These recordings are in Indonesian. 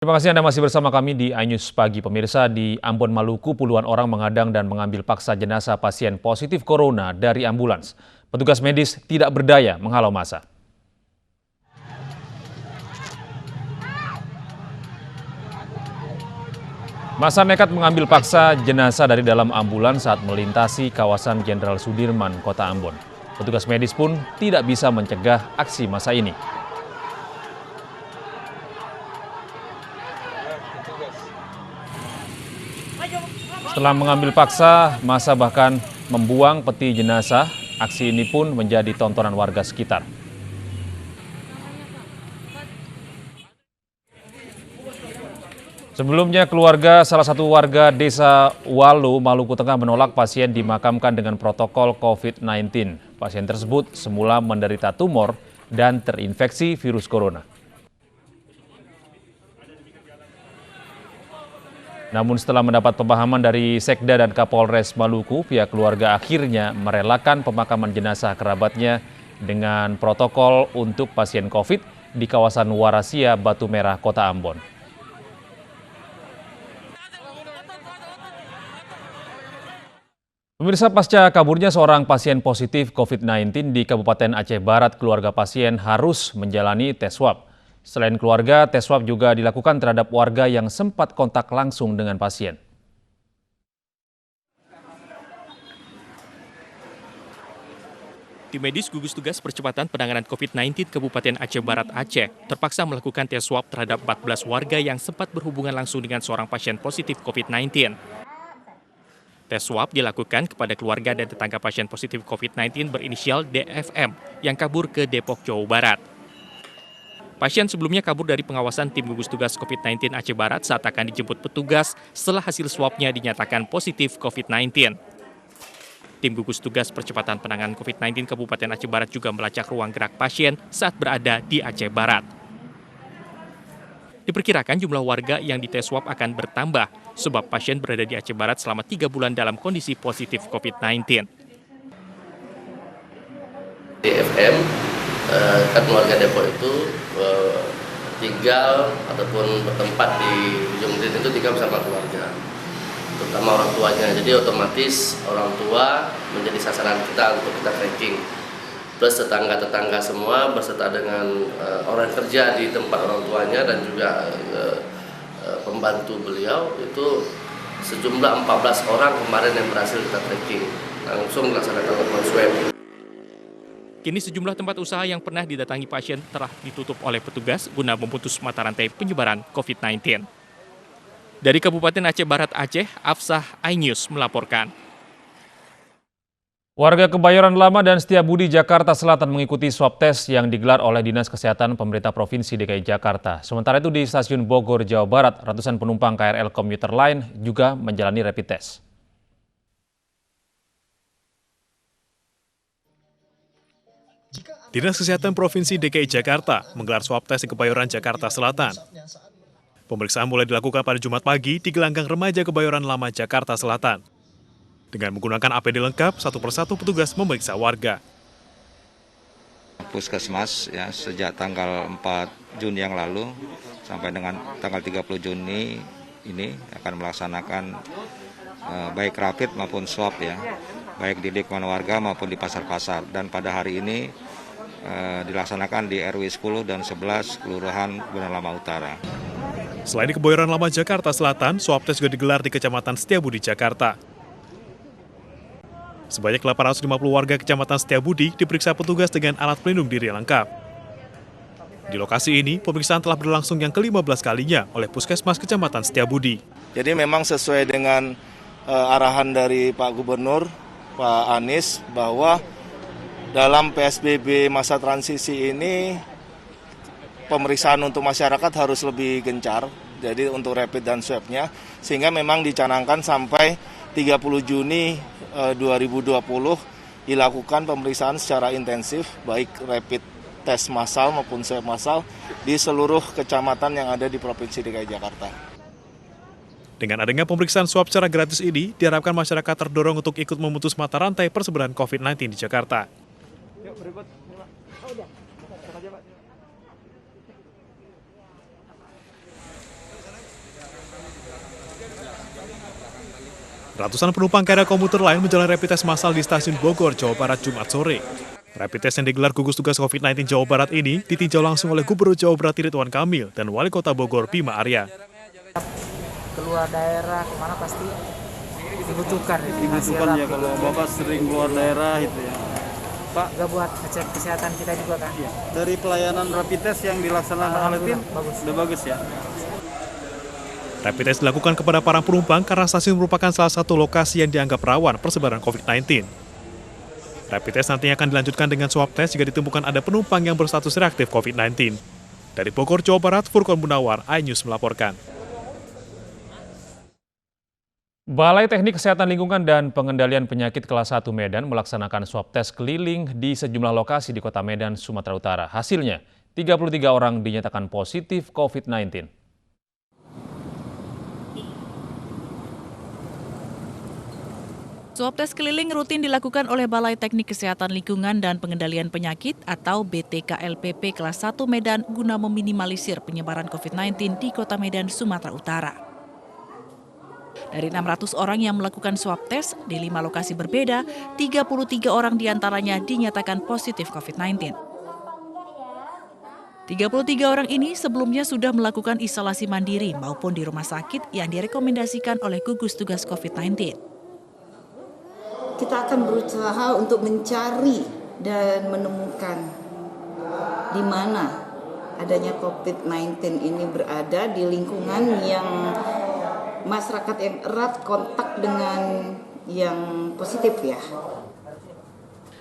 Terima kasih Anda masih bersama kami di iNews Pagi. Pemirsa, di Ambon, Maluku, puluhan orang mengadang dan mengambil paksa jenazah pasien positif corona dari ambulans. Petugas medis tidak berdaya menghalau massa. Massa nekat mengambil paksa jenazah dari dalam ambulans saat melintasi kawasan Jenderal Sudirman, Kota Ambon. Petugas medis pun tidak bisa mencegah aksi massa ini. Setelah mengambil paksa, massa bahkan membuang peti jenazah. Aksi ini pun menjadi tontonan warga sekitar. Sebelumnya, keluarga salah satu warga desa Walu, Maluku Tengah menolak pasien dimakamkan dengan protokol COVID-19. Pasien tersebut semula menderita tumor dan terinfeksi virus corona. Namun setelah mendapat pemahaman dari Sekda dan Kapolres Maluku, pihak keluarga akhirnya merelakan pemakaman jenazah kerabatnya dengan protokol untuk pasien COVID di kawasan Warasia, Batu Merah, Kota Ambon. Pemirsa, pasca kaburnya seorang pasien positif COVID-19 di Kabupaten Aceh Barat, keluarga pasien harus menjalani tes swab. Selain keluarga, tes swab juga dilakukan terhadap warga yang sempat kontak langsung dengan pasien. Tim medis gugus tugas percepatan penanganan COVID-19 Kabupaten Aceh Barat Aceh terpaksa melakukan tes swab terhadap 14 warga yang sempat berhubungan langsung dengan seorang pasien positif COVID-19. Tes swab dilakukan kepada keluarga dan tetangga pasien positif COVID-19 berinisial DFM yang kabur ke Depok, Jawa Barat. Pasien sebelumnya kabur dari pengawasan tim gugus tugas COVID-19 Aceh Barat saat akan dijemput petugas setelah hasil swabnya dinyatakan positif COVID-19. Tim gugus tugas percepatan penanganan COVID-19 Kabupaten Aceh Barat juga melacak ruang gerak pasien saat berada di Aceh Barat. Diperkirakan jumlah warga yang dites swab akan bertambah sebab pasien berada di Aceh Barat selama 3 bulan dalam kondisi positif COVID-19. DFM kan warga Depok itu tinggal ataupun bertempat di Jumdin itu tinggal bersama keluarga, terutama orang tuanya. Jadi otomatis orang tua menjadi sasaran kita untuk kita tracking. Plus tetangga-tetangga semua beserta dengan orang kerja di tempat orang tuanya dan juga pembantu beliau itu sejumlah 14 orang kemarin yang berhasil kita tracking langsung melaksanakan laporan swab. Kini sejumlah tempat usaha yang pernah didatangi pasien telah ditutup oleh petugas guna memutus mata rantai penyebaran COVID-19. Dari Kabupaten Aceh Barat Aceh, Afsah iNews melaporkan. Warga Kebayoran Lama dan Setiabudi, Jakarta Selatan mengikuti swab tes yang digelar oleh Dinas Kesehatan Pemerintah Provinsi DKI Jakarta. Sementara itu di Stasiun Bogor, Jawa Barat, ratusan penumpang KRL Komuter Line juga menjalani rapid test. Dinas Kesehatan Provinsi DKI Jakarta menggelar swab tes di Kebayoran, Jakarta Selatan. Pemeriksaan mulai dilakukan pada Jumat pagi di Gelanggang Remaja Kebayoran Lama, Jakarta Selatan. Dengan menggunakan APD lengkap, satu persatu petugas memeriksa warga. Puskesmas ya sejak tanggal 4 Juni yang lalu sampai dengan tanggal 30 Juni ini akan melaksanakan baik rapid maupun swab ya, baik di lingkungan warga maupun di pasar-pasar. Dan pada hari ini dilaksanakan di RW 10 dan 11 Kelurahan Kebayoran Lama Utara. Selain di Kebayoran Lama, Jakarta Selatan, swab tes juga digelar di Kecamatan Setiabudi, Jakarta. Sebanyak 850 warga Kecamatan Setiabudi diperiksa petugas dengan alat pelindung diri lengkap. Di lokasi ini, pemeriksaan telah berlangsung yang ke-15 kalinya oleh Puskesmas Kecamatan Setiabudi. Jadi memang sesuai dengan arahan dari Pak Gubernur, Pak Anies, bahwa dalam PSBB masa transisi ini pemeriksaan untuk masyarakat harus lebih gencar, jadi untuk rapid dan swab-nya, sehingga memang dicanangkan sampai 30 Juni 2020 dilakukan pemeriksaan secara intensif, baik rapid tes massal maupun swab massal di seluruh kecamatan yang ada di Provinsi DKI Jakarta. Dengan adanya pemeriksaan swab secara gratis ini, diharapkan masyarakat terdorong untuk ikut memutus mata rantai persebaran COVID-19 di Jakarta. Ratusan penumpang KRL komuter lain menjalani rapid test massal di stasiun Bogor, Jawa Barat, Jumat sore. Rapid test yang digelar gugus tugas COVID-19 Jawa Barat ini ditinjau langsung oleh Gubernur Jawa Barat Ridwan Kamil dan Wali Kota Bogor Bima Arya. Keluar daerah kemana pasti dibutuhkan ya, kalau Bapak sering keluar daerah itu ya. Pak, juga buat ngecek kesehatan kita juga kan. dari pelayanan rapid test yang dilaksanakan oleh tim udah bagus ya. Rapid test dilakukan kepada para penumpang karena stasiun merupakan salah satu lokasi yang dianggap rawan persebaran COVID-19. Rapid test nantinya akan dilanjutkan dengan swab test jika ditemukan ada penumpang yang berstatus reaktif COVID-19. Dari Bogor, Jawa Barat, Furqon Munawar, iNews melaporkan. Balai Teknik Kesehatan Lingkungan dan Pengendalian Penyakit Kelas 1 Medan melaksanakan swab tes keliling di sejumlah lokasi di Kota Medan, Sumatera Utara. Hasilnya, 33 orang dinyatakan positif COVID-19. Swab tes keliling rutin dilakukan oleh Balai Teknik Kesehatan Lingkungan dan Pengendalian Penyakit atau BTKLPP kelas 1 Medan guna meminimalisir penyebaran COVID-19 di Kota Medan, Sumatera Utara. Dari 600 orang yang melakukan swab tes di 5 lokasi berbeda, 33 orang diantaranya dinyatakan positif COVID-19. 33 orang ini sebelumnya sudah melakukan isolasi mandiri maupun di rumah sakit yang direkomendasikan oleh gugus tugas COVID-19. Kita akan berusaha untuk mencari dan menemukan di mana adanya COVID-19 ini berada di lingkungan yang masyarakat yang erat kontak dengan yang positif ya.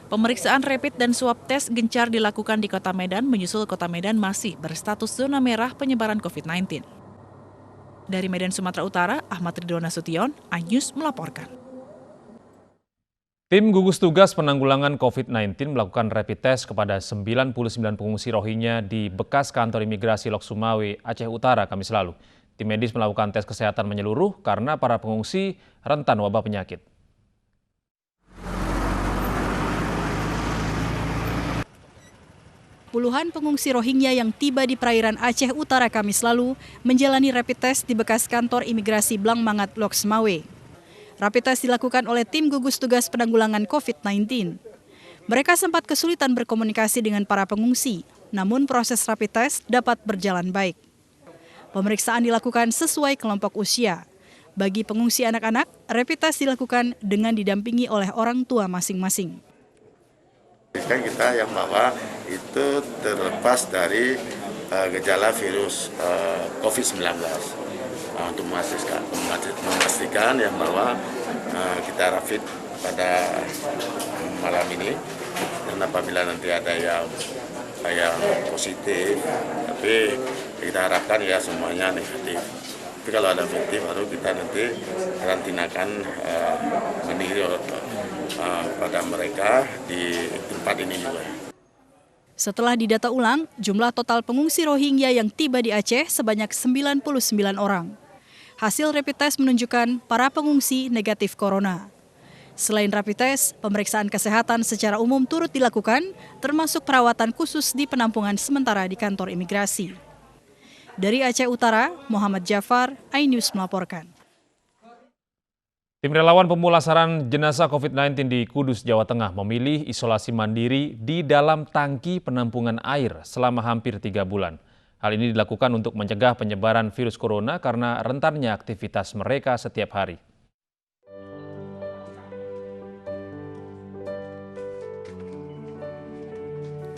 Pemeriksaan rapid dan swab test gencar dilakukan di Kota Medan menyusul Kota Medan masih berstatus zona merah penyebaran COVID-19. Dari Medan, Sumatera Utara, Ahmad Ridwan Nasution, iNews melaporkan. Tim gugus tugas penanggulangan COVID-19 melakukan rapid test kepada 99 pengungsi Rohingya di bekas kantor imigrasi Lok Sumawe, Aceh Utara, Kamis lalu. Tim medis melakukan tes kesehatan menyeluruh karena para pengungsi rentan wabah penyakit. Puluhan pengungsi Rohingya yang tiba di perairan Aceh Utara Kamis lalu menjalani rapid test di bekas kantor imigrasi Blangmangat Lok Sumawe. Rapid test dilakukan oleh tim gugus tugas penanggulangan COVID-19. Mereka sempat kesulitan berkomunikasi dengan para pengungsi, namun proses rapid test dapat berjalan baik. Pemeriksaan dilakukan sesuai kelompok usia. Bagi pengungsi anak-anak, rapid test dilakukan dengan didampingi oleh orang tua masing-masing. Kita yang bahwa itu terlepas dari gejala virus COVID-19. Untuk memastikan yang bahwa kita rapid pada malam ini, dan apabila nanti ada yang positif, tapi kita harapkan ya semuanya negatif. Tapi kalau ada positif baru kita nanti karantinakan mandiri pada mereka di tempat ini juga. Setelah didata ulang, jumlah total pengungsi Rohingya yang tiba di Aceh sebanyak 99 orang. Hasil rapid test menunjukkan para pengungsi negatif corona. Selain rapid test, pemeriksaan kesehatan secara umum turut dilakukan, termasuk perawatan khusus di penampungan sementara di kantor imigrasi. Dari Aceh Utara, Muhammad Jafar, iNews melaporkan. Tim relawan pemulasaran jenazah COVID-19 di Kudus, Jawa Tengah memilih isolasi mandiri di dalam tangki penampungan air selama hampir 3 bulan. Hal ini dilakukan untuk mencegah penyebaran virus corona karena rentannya aktivitas mereka setiap hari.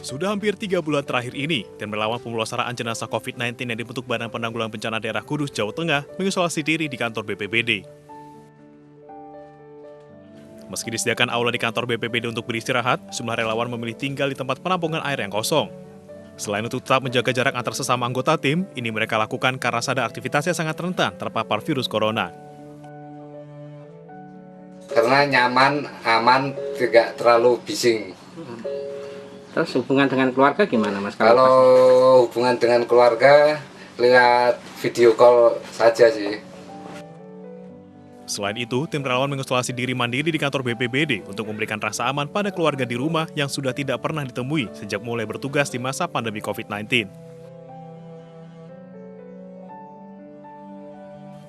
Sudah hampir 3 bulan terakhir ini, tim relawan pemulasaraan jenazah COVID-19 yang dibentuk Badan Penanggulangan Bencana Daerah Kudus, Jawa Tengah mengisolasi diri di kantor BPBD. Meski disediakan aula di kantor BPBD untuk beristirahat, sejumlah relawan memilih tinggal di tempat penampungan air yang kosong. Selain untuk tetap menjaga jarak antar sesama anggota tim, ini mereka lakukan karena sadar aktivitasnya sangat rentan terpapar virus corona. Karena nyaman, aman, tidak terlalu bising. Terus hubungan dengan keluarga gimana, Mas? Kalau hubungan dengan keluarga, lewat video call saja sih. Selain itu, tim relawan mengisolasi diri mandiri di kantor BPBD untuk memberikan rasa aman pada keluarga di rumah yang sudah tidak pernah ditemui sejak mulai bertugas di masa pandemi COVID-19.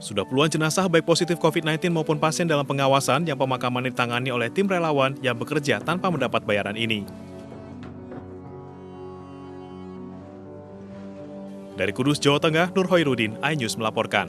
Sudah puluhan jenazah baik positif COVID-19 maupun pasien dalam pengawasan yang pemakaman ditangani oleh tim relawan yang bekerja tanpa mendapat bayaran ini. Dari Kudus, Jawa Tengah, Nur Hoirudin, iNews melaporkan.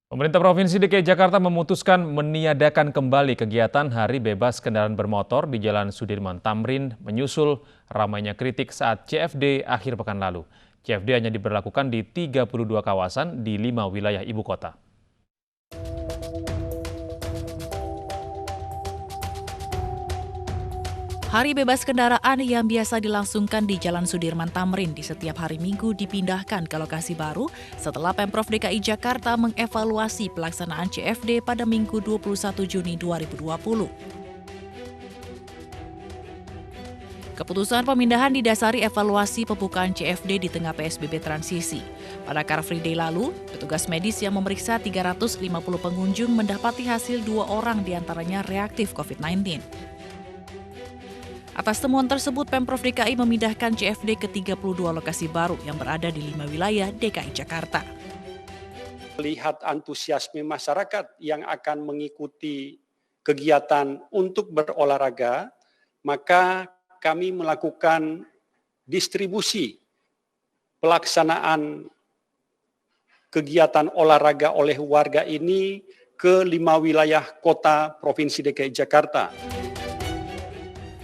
Pemerintah Provinsi DKI Jakarta memutuskan meniadakan kembali kegiatan Hari Bebas Kendaraan Bermotor di Jalan Sudirman Tamrin menyusul ramainya kritik saat CFD akhir pekan lalu. CFD hanya diberlakukan di 32 kawasan di 5 wilayah ibu kota. Hari Bebas Kendaraan yang biasa dilangsungkan di Jalan Sudirman Tamrin di setiap hari Minggu dipindahkan ke lokasi baru setelah Pemprov DKI Jakarta mengevaluasi pelaksanaan CFD pada Minggu 21 Juni 2020. Keputusan pemindahan didasari evaluasi pembukaan CFD di tengah PSBB transisi. Pada Car Free Day lalu, petugas medis yang memeriksa 350 pengunjung mendapati hasil 2 orang diantaranya reaktif COVID-19. Atas temuan tersebut, Pemprov DKI memindahkan CFD ke 32 lokasi baru yang berada di 5 wilayah DKI Jakarta. Melihat antusiasme masyarakat yang akan mengikuti kegiatan untuk berolahraga, maka kami melakukan distribusi pelaksanaan kegiatan olahraga oleh warga ini ke 5 wilayah kota Provinsi DKI Jakarta.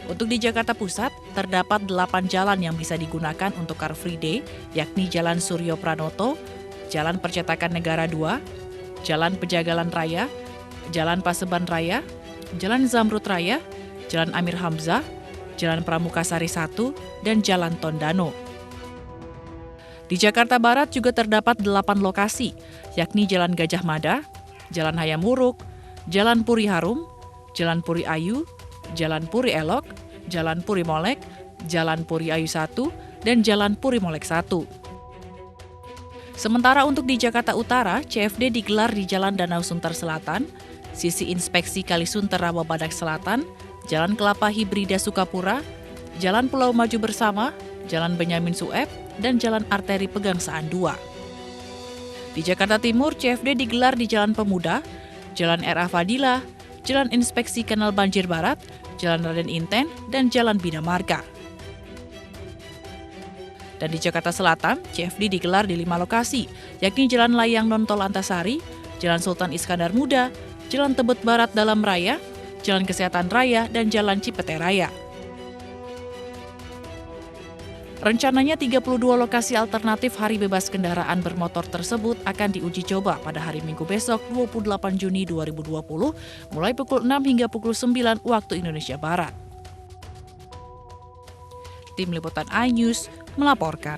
Untuk di Jakarta Pusat, terdapat 8 jalan yang bisa digunakan untuk Car Free Day, yakni Jalan Suryo Pranoto, Jalan Percetakan Negara 2, Jalan Pejagalan Raya, Jalan Paseban Raya, Jalan Zamrud Raya, Jalan Amir Hamzah, Jalan Pramukasari 1, dan Jalan Tondano. Di Jakarta Barat juga terdapat 8 lokasi, yakni Jalan Gajah Mada, Jalan Hayam Wuruk, Jalan Puri Harum, Jalan Puri Ayu, Jalan Puri Elok, Jalan Puri Molek, Jalan Puri Ayu 1, dan Jalan Puri Molek 1. Sementara untuk di Jakarta Utara, CFD digelar di Jalan Danau Sunter Selatan, sisi Inspeksi Kalisunter Rawabadak Selatan, Jalan Kelapa Hibrida Sukapura, Jalan Pulau Maju Bersama, Jalan Benyamin Sueb, dan Jalan Arteri Pegangsaan 2. Di Jakarta Timur, CFD digelar di Jalan Pemuda, Jalan R.A. Fadilah, Jalan Inspeksi Kanal Banjir Barat, Jalan Raden Inten, dan Jalan Bina Marga. Dan di Jakarta Selatan, CFD digelar di 5 lokasi, yakni Jalan Layang Nontol Antasari, Jalan Sultan Iskandar Muda, Jalan Tebet Barat Dalam Raya, Jalan Kesehatan Raya, dan Jalan Cipete Raya. Rencananya 32 lokasi alternatif Hari Bebas Kendaraan Bermotor tersebut akan diuji coba pada hari Minggu besok 28 Juni 2020 mulai pukul 6 hingga pukul 9 waktu Indonesia Barat. Tim Liputan iNews melaporkan.